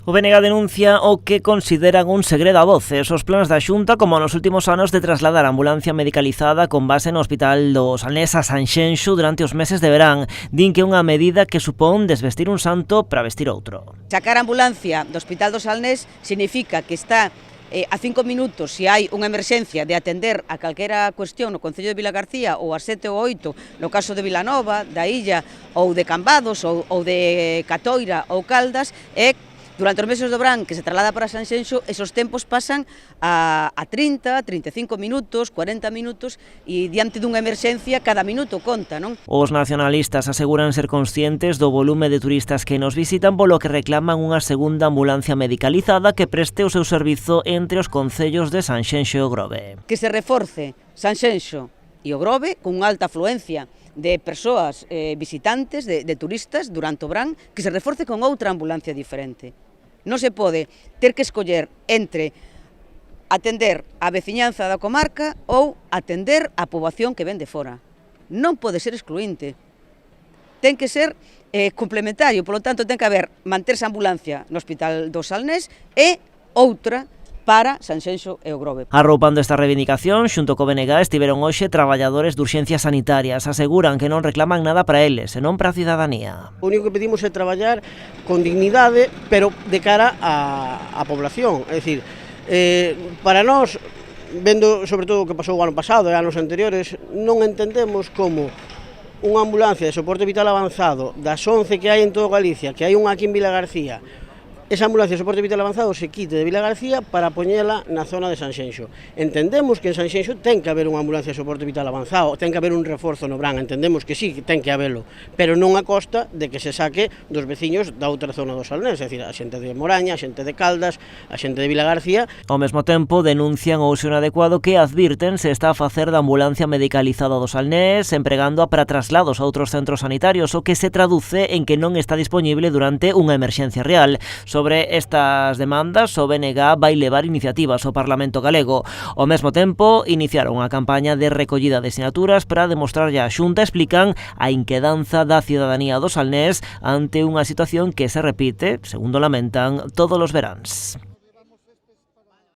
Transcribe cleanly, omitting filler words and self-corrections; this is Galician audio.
O BNG denuncia o que consideran un segredo a voces os plans da Xunta como nos últimos anos de trasladar a ambulancia medicalizada con base no Hospital do Salnés a Sanxenxo durante os meses de verán. Din que é unha medida que supón desvestir un santo para vestir outro. Sacar a ambulancia do Hospital do Salnés significa que está a 5 minutos se hai unha emerxencia de atender a calquera cuestión no Concello de Vilagarcía ou a 7 ou 8 no caso de Vilanova, da Illa ou de Cambados ou de Catoira ou Caldas e durante os meses do verán que se traslada para Sanxenxo, esos tempos pasan a 30, 35 minutos, 40 minutos e diante dunha emerxencia cada minuto conta, non? Os nacionalistas aseguran ser conscientes do volume de turistas que nos visitan, polo que reclaman unha segunda ambulancia medicalizada que preste o seu servizo entre os concellos de Sanxenxo e o Grove. Que se reforce Sanxenxo e o Grove con unha alta afluencia de persoas visitantes, de turistas durante o verán, que se reforce con outra ambulancia diferente. Non se pode ter que escoller entre atender a veciñanza da comarca ou atender a poboación que ven de fora. Non pode ser excluinte. Ten que ser complementario, polo tanto ten que haber manterse a ambulancia no Hospital do Salnés e outra para Sanxenxo e o Grove. Arroupando esta reivindicación, xunto co BNG estiveron hoxe traballadores de urxencias sanitarias. Aseguran que non reclaman nada para eles, senón para a cidadanía. O único que pedimos é traballar con dignidade, pero de cara á población. É dicir, para nós, vendo sobre todo o que pasou o ano pasado e anos anteriores, non entendemos como unha ambulancia de soporte vital avanzado das 11 que hai en todo Galicia, que hai unha aquí en Vilagarcía, esa ambulancia de soporte vital avanzado se quite de Vilagarcía para poñela na zona de Sanxenxo. Entendemos que en Sanxenxo ten que haber unha ambulancia de soporte vital avanzado, ten que haber un reforzo no Brán, entendemos que sí, que ten que habelo, pero non a costa de que se saque dos veciños da outra zona do Salnés, é dicir, a xente de Moraña, a xente de Caldas, a xente de Vilagarcía. Ao mesmo tempo, denuncian o uso inadecuado que advirten se está a facer da ambulancia medicalizada do Salnés, empregándoa para traslados a outros centros sanitarios, o que se traduce en que non está disponible durante unha emerxencia real. Sobre estas demandas, o BNG vai levar iniciativas ao Parlamento galego. Ao mesmo tempo, iniciaron unha campaña de recollida de sinaturas para demostrarlle á Xunta, explican, a inquedanza da cidadanía do Salnés ante unha situación que se repite, segundo lamentan, todos os veráns.